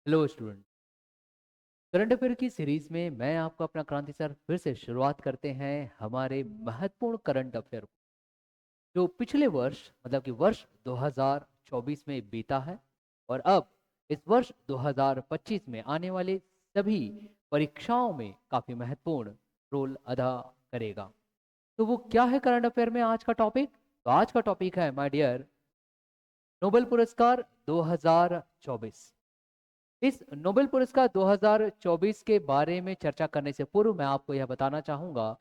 Hello student. Current affair की series में मैं आपको अपना क्रांति सर फिर से शुरुआत करते हैं हमारे महत्वपूर्ण करंट अफेयर को, जो पिछले वर्ष मतलब कि वर्ष 2024 में बीता है और अब इस वर्ष 2025 में आने वाले सभी परीक्षाओं में काफी महत्वपूर्ण रोल अदा करेगा। तो वो क्या है करंट अफेयर में आज का टॉपिक? तो आज का टॉपिक है माय डियर, नोबेल पुरस्कार 2024। इस नोबेल पुरस्कार 2024 के बारे में चर्चा करने से पूर्व मैं आपको यह बताना चाहूंगा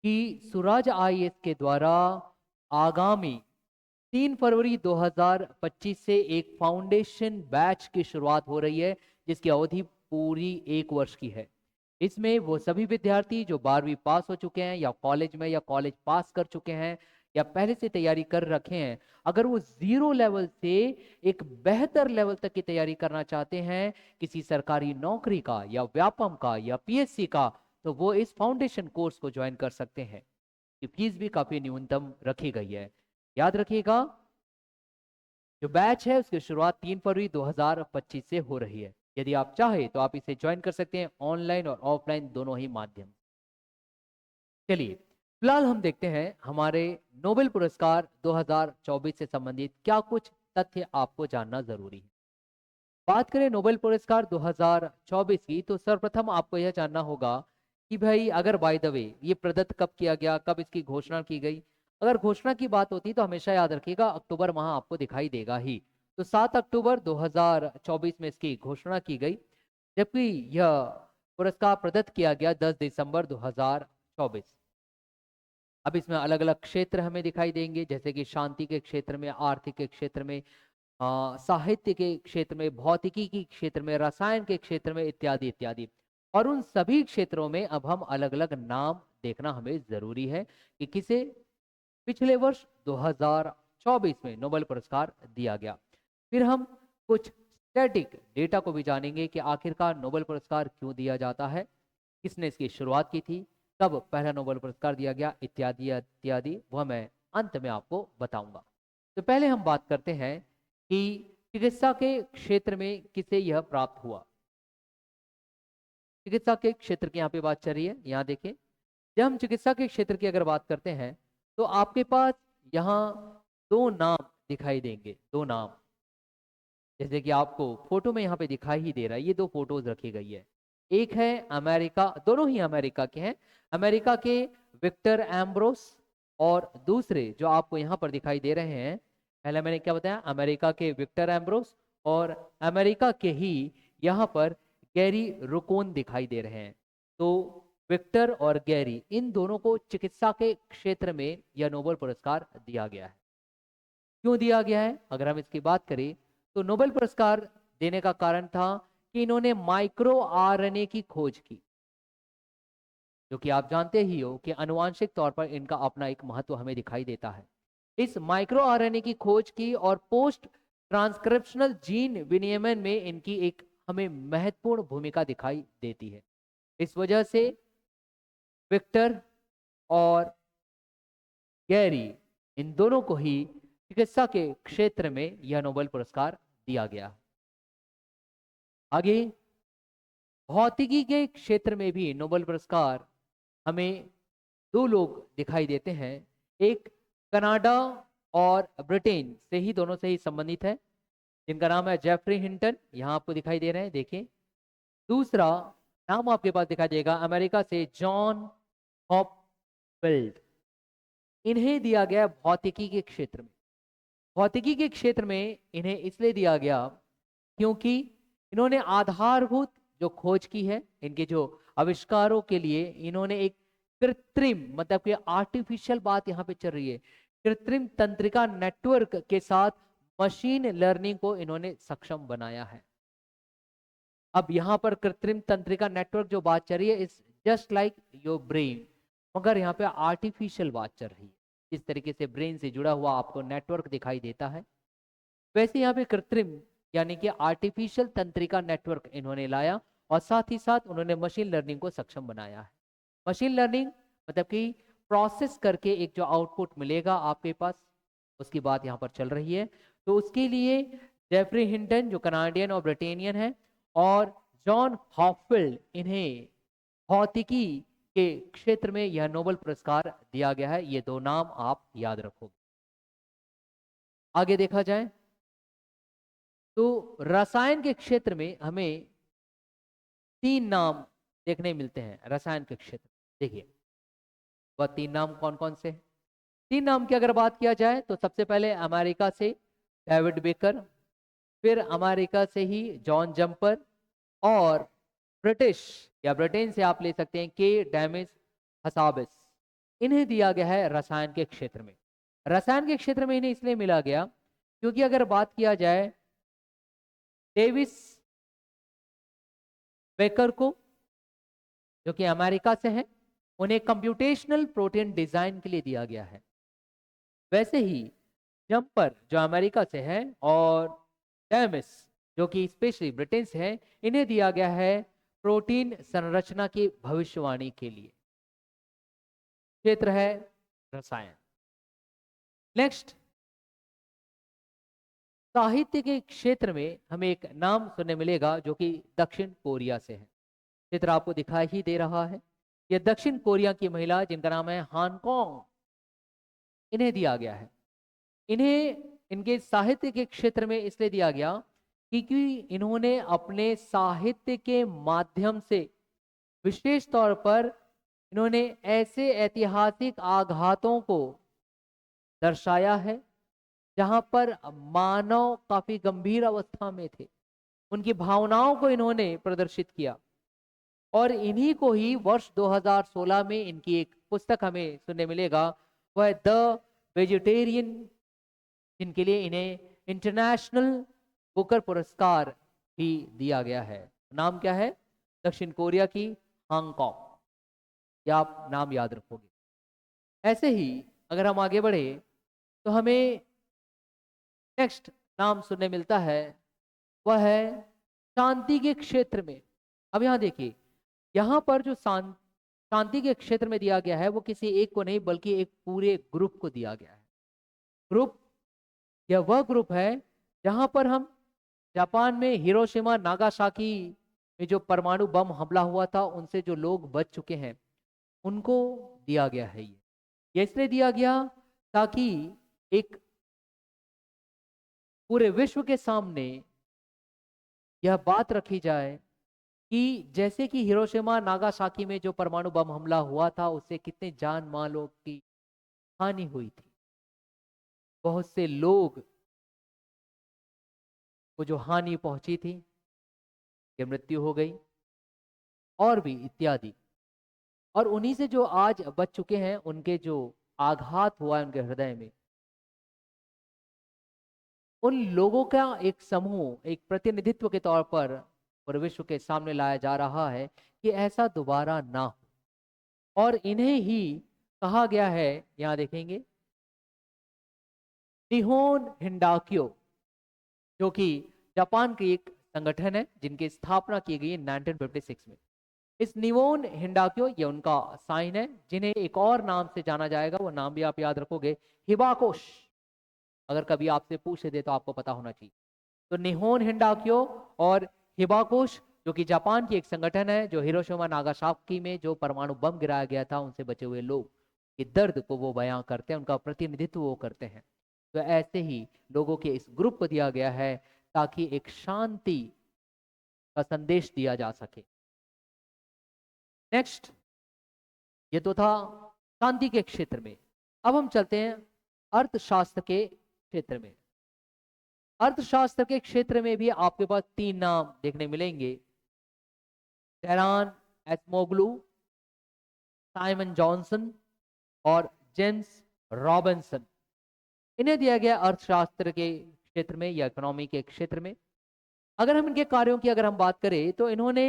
कि सुराज आईएएस के द्वारा आगामी 3 फरवरी 2025 से एक फाउंडेशन बैच की शुरुआत हो रही है, जिसकी अवधि पूरी 1 वर्ष की है। इसमें वो सभी विद्यार्थी जो 12वीं पास हो चुके हैं या कॉलेज में या कॉलेज पास कर चुके हैं या पहले से तैयारी कर रखे हैं, अगर वो जीरो लेवल से एक बेहतर लेवल तक की तैयारी करना चाहते हैं किसी सरकारी नौकरी का या व्यापम का या पीएससी का, तो वो इस फाउंडेशन कोर्स को ज्वाइन कर सकते हैं। कि फीस भी काफी न्यूनतम रखी गई है। याद रखिएगा, जो बैच है उसकी शुरुआत 3 फरवरी 2025 से हो रही है। यदि आप चाहें तो आप इसे ज्वाइन कर सकते हैं ऑनलाइन और ऑफलाइन दोनों ही माध्यम। चलिए, फिलहाल हम देखते हैं हमारे नोबेल पुरस्कार 2024 से संबंधित क्या कुछ तथ्य आपको जानना जरूरी है। बात करें नोबेल पुरस्कार 2024 की, तो सर्वप्रथम आपको यह जानना होगा कि भाई अगर बाय द वे ये प्रदत्त कब किया गया, कब इसकी घोषणा की गई। अगर घोषणा की बात होती तो हमेशा याद रखिएगा अक्टूबर माह आपको दिखाई देगा ही। तो 7 अक्टूबर 2024 में इसकी घोषणा की गई, जबकि यह पुरस्कार प्रदत्त किया गया 10 दिसंबर 2024। अब इसमें अलग अलग क्षेत्र हमें दिखाई देंगे, जैसे कि शांति के क्षेत्र में, आर्थिक के क्षेत्र में, साहित्य के क्षेत्र में, भौतिकी के क्षेत्र में, रसायन के क्षेत्र में, इत्यादि इत्यादि। और उन सभी क्षेत्रों में अब हम अलग अलग नाम देखना हमें जरूरी है कि किसे पिछले वर्ष 2024 में नोबेल पुरस्कार दिया गया। फिर हम कुछ स्टैटिक डेटा को भी जानेंगे कि आखिरकार नोबेल पुरस्कार क्यों दिया जाता है, किसने इसकी शुरुआत की थी, कब पहला नोबेल पुरस्कार दिया गया, इत्यादि इत्यादि, वह मैं अंत में आपको बताऊंगा। तो पहले हम बात करते हैं कि चिकित्सा के क्षेत्र में किसे यह प्राप्त हुआ। चिकित्सा के क्षेत्र की यहाँ पे बात चल रही है, यहाँ देखिए। जब हम चिकित्सा के क्षेत्र की अगर बात करते हैं तो आपके पास यहाँ दो नाम दिखाई देंगे, दो नाम, जैसे कि आपको फोटो में यहाँ पे दिखाई ही दे रहा है। ये दो फोटोज रखी गई है। एक है अमेरिका, दोनों ही अमेरिका के हैं, अमेरिका के विक्टर एम्ब्रोस, और दूसरे जो आपको यहाँ पर दिखाई दे रहे हैं, पहले मैंने क्या बताया, अमेरिका के विक्टर एम्ब्रोस और अमेरिका के ही यहाँ पर गैरी रुकोन दिखाई दे रहे हैं। तो विक्टर और गैरी, इन दोनों को चिकित्सा के क्षेत्र में यह नोबेल पुरस्कार दिया गया है। क्यों दिया गया है अगर हम इसकी बात करें, तो नोबेल पुरस्कार देने का कारण था कि इन्होंने माइक्रो आरएनए की खोज की, जो कि आप जानते ही हो कि आनुवांशिक तौर पर इनका अपना एक महत्व हमें दिखाई देता है। इस माइक्रो आरएनए की खोज की और पोस्ट ट्रांसक्रिप्शनल जीन विनियमन में इनकी एक हमें महत्वपूर्ण भूमिका दिखाई देती है। इस वजह से विक्टर और गैरी, इन दोनों को ही चिकित्सा के क्षेत्र में यह नोबेल पुरस्कार दिया गया। आगे भौतिकी के क्षेत्र में भी नोबेल पुरस्कार हमें दो लोग दिखाई देते हैं। एक कनाडा और ब्रिटेन से ही, दोनों से ही संबंधित है, जिनका नाम है जेफरी हिंटन, यहाँ आपको दिखाई दे रहे हैं, देखिए। दूसरा नाम आपके पास दिखाई देगा अमेरिका से, जॉन हॉपफील्ड। इन्हें दिया गया भौतिकी के क्षेत्र में। भौतिकी के क्षेत्र में इन्हें इसलिए दिया गया क्योंकि इन्होंने आधारभूत जो खोज की है, इनके जो आविष्कारों के लिए इन्होंने एक कृत्रिम, मतलब कि आर्टिफिशियल बात यहाँ पे चल रही है, कृत्रिम तंत्रिका नेटवर्क के साथ मशीन लर्निंग को इन्होंने सक्षम बनाया है। अब यहाँ पर कृत्रिम तंत्रिका नेटवर्क जो बात चल रही है, इस जस्ट लाइक योर ब्रेन, मगर यहाँ पे आर्टिफिशियल बात चल रही है। इस तरीके से ब्रेन से जुड़ा हुआ आपको नेटवर्क दिखाई देता है, वैसे यहाँ पे कृत्रिम यानी कि आर्टिफिशियल तंत्रिका नेटवर्क इन्होंने लाया, और साथ ही साथ उन्होंने मशीन लर्निंग को सक्षम बनाया है। मशीन लर्निंग मतलब कि प्रोसेस करके एक जो आउटपुट मिलेगा आपके पास, उसकी बात यहाँ पर चल रही है। तो उसके लिए जेफरी हिंटन जो कनाडियन और ब्रिटेनियन है, और जॉन हॉपफील्ड, इन्हें भौतिकी के क्षेत्र में यह नोबेल पुरस्कार दिया गया है। ये दो नाम आप याद रखोगे। आगे देखा जाए तो रसायन के क्षेत्र में हमें तीन नाम देखने मिलते हैं। रसायन के क्षेत्र देखिए, वह तीन नाम कौन कौन से हैं? तीन नाम की अगर बात किया जाए तो सबसे पहले अमेरिका से डेविड बेकर, फिर अमेरिका से ही जॉन जंपर, और ब्रिटिश या ब्रिटेन से आप ले सकते हैं के डैमिस हसाबिस। इन्हें दिया गया है रसायन के क्षेत्र में। रसायन के क्षेत्र में इन्हें इसलिए मिला गया क्योंकि अगर बात किया जाए डेविस बेकर को, जो कि अमेरिका से है, उन्हें कंप्यूटेशनल प्रोटीन डिजाइन के लिए दिया गया है। वैसे ही जंपर जो अमेरिका से है और डैमिस जो कि स्पेशली ब्रिटेन से है, इन्हें दिया गया है प्रोटीन संरचना की भविष्यवाणी के लिए। क्षेत्र है रसायन। नेक्स्ट, साहित्य के क्षेत्र में हमें एक नाम सुनने मिलेगा जो कि दक्षिण कोरिया से है। चित्र आपको दिखाई ही दे रहा है। यह दक्षिण कोरिया की महिला जिनका नाम है हांगकांग, इन्हें दिया गया है। इन्हें इनके साहित्य के क्षेत्र में इसलिए दिया गया क्योंकि इन्होंने अपने साहित्य के माध्यम से विशेष तौर पर इन्होंने ऐसे ऐतिहासिक आघातों को दर्शाया है जहां पर मानव काफी गंभीर अवस्था में थे। उनकी भावनाओं को इन्होंने प्रदर्शित किया और इन्हीं को ही वर्ष 2016 में इनकी एक पुस्तक हमें सुनने मिलेगा, वह द वेजिटेरियन, जिनके लिए इन्हें इंटरनेशनल बुकर पुरस्कार भी दिया गया है। नाम क्या है? दक्षिण कोरिया की हांगकांग। या आप नाम याद रखोगे। ऐसे ही अगर हम आगे बढ़े तो हमें नेक्स्ट नाम सुनने मिलता है, वह है शांति के क्षेत्र में। अब यहां देखिए, यहां पर जो शांति के क्षेत्र में दिया गया है वो किसी एक को नहीं बल्कि एक पूरे ग्रुप को दिया गया है। ग्रुप, यह वह ग्रुप है जहां पर हम जापान में हिरोशिमा नागासाकी में जो परमाणु बम हमला हुआ था उनसे जो लोग बच चुके हैं उनको दिया गया है। ये इसलिए दिया गया ताकि एक पूरे विश्व के सामने यह बात रखी जाए कि जैसे कि हिरोशिमा नागासाकी में जो परमाणु बम हमला हुआ था उससे कितने जान मालों की हानि हुई थी, बहुत से लोग को जो हानि पहुंची थी, कि मृत्यु हो गई और भी इत्यादि। और उन्हीं से जो आज बच चुके हैं उनके जो आघात हुआ है उनके हृदय में, उन लोगों का एक समूह, एक प्रतिनिधित्व के तौर पर पूरे विश्व के सामने लाया जा रहा है कि ऐसा दोबारा ना हो। और इन्हें ही कहा गया है, यहां देखेंगे, निहोन हिंडाक्यो, जो कि जापान की एक संगठन है जिनकी स्थापना की गई है 1956 में। इस निवोन हिंडाक्यो ये उनका साइन है, जिन्हें एक और नाम से जाना जाएगा, वो नाम भी आप याद रखोगे, हिबाकोश। अगर कभी आपसे पूछ दे तो आपको पता होना चाहिए। तो निहोन हिंडाक्यो और हिबाकोश जो कि जापान की एक संगठन है जो हिरोशिमा नागासाकी में जो परमाणु बम गिराया गया था उनसे बचे हुए लोग के दर्द को वो बयां करते हैं, उनका प्रतिनिधित्व वो करते हैं। तो ऐसे ही लोगों के इस ग्रुप को दिया गया है ताकि एक शांति का संदेश दिया जा सके। नेक्स्ट, ये तो था शांति के क्षेत्र में। अब हम चलते हैं अर्थशास्त्र के क्षेत्र में। अर्थशास्त्र के क्षेत्र में भी आपके पास तीन नाम देखने मिलेंगे, टेरान एस्मोग्लू, साइमन जॉनसन और जेम्स रॉबिन्सन। इन्हें दिया गया अर्थशास्त्र के क्षेत्र में या इकोनॉमी के क्षेत्र में। अगर हम इनके कार्यों की अगर हम बात करें तो इन्होंने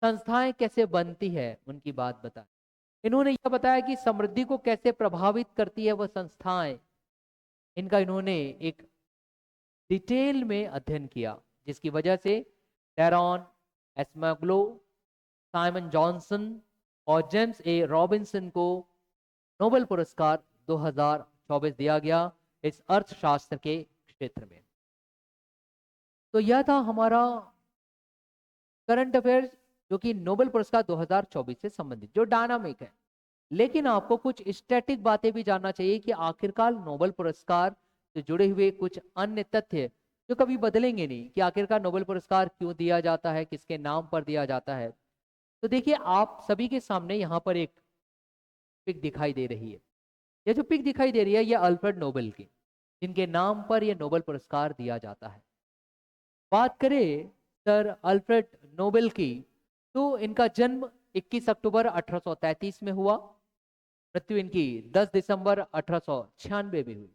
संस्थाएं कैसे बनती है उनकी बात बताई। इन्होंने यह बताया कि समृद्धि को कैसे प्रभावित करती है वह संस्थाएं, इनका इन्होंने एक डिटेल में अध्ययन किया, जिसकी वजह से टेरॉन एस्मोग्लो, साइमन जॉनसन और जेम्स ए रॉबिन्सन को नोबेल पुरस्कार 2024 दिया गया इस अर्थशास्त्र के क्षेत्र में। तो यह था हमारा करंट अफेयर्स जो कि नोबेल पुरस्कार 2024 से संबंधित, जो डायनामिक है। लेकिन आपको कुछ स्टैटिक बातें भी जानना चाहिए कि आखिरकार नोबेल पुरस्कार से जुड़े हुए कुछ अन्य तथ्य जो कभी बदलेंगे नहीं, कि आखिरकार नोबेल पुरस्कार क्यों दिया जाता है, किसके नाम पर दिया जाता है। तो देखिए, आप सभी के सामने यहाँ पर एक पिक दिखाई दे रही है। ये जो पिक दिखाई दे रही है, ये अल्फ्रेड नोबेल की, जिनके नाम पर यह नोबेल पुरस्कार दिया जाता है। बात करें सर अल्फ्रेड नोबेल की, तो इनका जन्म 21 अक्टूबर 1833 में हुआ। मृत्यु इनकी 10 दिसंबर 1896 में हुई।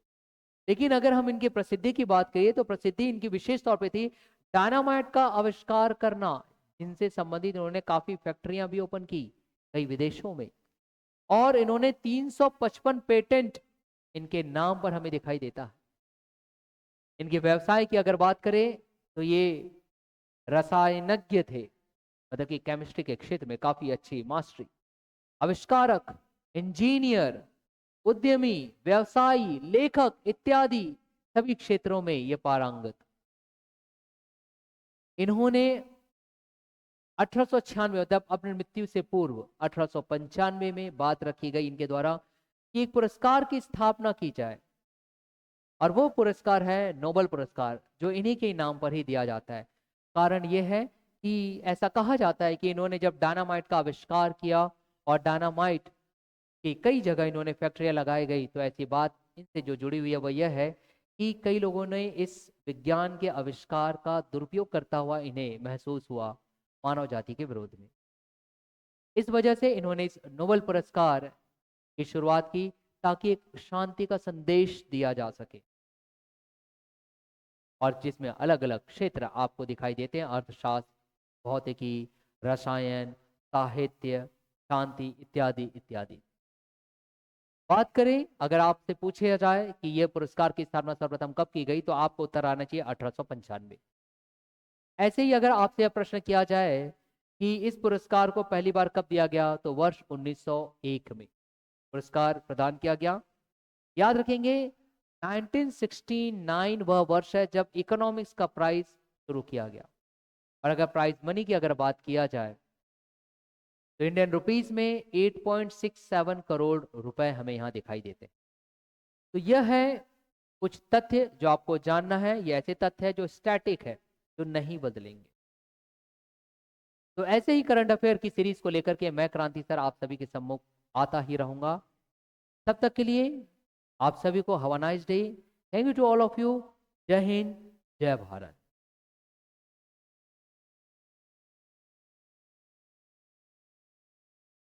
लेकिन अगर हम इनकी प्रसिद्धि की बात करिए, तो प्रसिद्धि इनकी विशेष तौर पे थी डायनामाइट का आविष्कार करना, जिनसे संबंधित इन्होंने काफी फैक्ट्रियां भी ओपन की कई विदेशों में। और इन्होंने 355 पेटेंट इनके नाम पर हमें दिखाई देता है। इनके व्यवसाय की अगर बात करें, तो ये रसायनज्ञ थे, मतलब कि केमिस्ट्री के क्षेत्र में काफी अच्छी मास्टरी, आविष्कारक, इंजीनियर, उद्यमी, व्यवसायी, लेखक इत्यादि सभी क्षेत्रों में ये पारंगत। इन्होंने 1896 मतलब अपनी मृत्यु से पूर्व 1895 में बात रखी गई इनके द्वारा कि एक पुरस्कार की स्थापना की जाए, और वो पुरस्कार है नोबेल पुरस्कार, जो इन्हीं के नाम पर ही दिया जाता है। कारण ये है कि ऐसा कहा जाता है कि इन्होंने जब डायनामाइट का आविष्कार किया और डायनामाइट की कई जगह इन्होंने फैक्ट्रियां लगाई गई, तो ऐसी बात इनसे जो जुड़ी हुई है वो यह है कि कई लोगों ने इस विज्ञान के आविष्कार का दुरुपयोग करता हुआ इन्हें महसूस हुआ मानव जाति के विरोध में। इस वजह से इन्होंने इस नोबेल पुरस्कार की शुरुआत की, ताकि एक शांति का संदेश दिया जा सके, और जिसमें अलग अलग क्षेत्र आपको दिखाई देते हैं, अर्थशास्त्र, भौतिकी, रसायन, साहित्य, शांति इत्यादि इत्यादि। बात करें, अगर आपसे पूछा जाए कि यह पुरस्कार की स्थापना सर्वप्रथम कब की गई, तो आपको उत्तर आना चाहिए 1895। ऐसे ही अगर आपसे यह प्रश्न किया जाए कि इस पुरस्कार को पहली बार कब दिया गया, तो वर्ष 1901 में पुरस्कार प्रदान किया गया। याद रखेंगे 1969 वह वर्ष है जब इकोनॉमिक्स का प्राइज शुरू किया गया। और अगर प्राइज मनी की अगर बात किया जाए, तो इंडियन रुपीस में 8.67 करोड़ रुपए हमें यहाँ दिखाई देते हैं। तो यह है कुछ तथ्य जो आपको जानना है। ये ऐसे तथ्य है जो स्टैटिक है, जो नहीं बदलेंगे। तो ऐसे ही करंट अफेयर की सीरीज को लेकर के मैं क्रांति सर आप सभी के सम्मुख आता ही रहूंगा। तब तक के लिए आप सभी को have a nice day. Thank you to all of you. जय हिंद, जय भारत।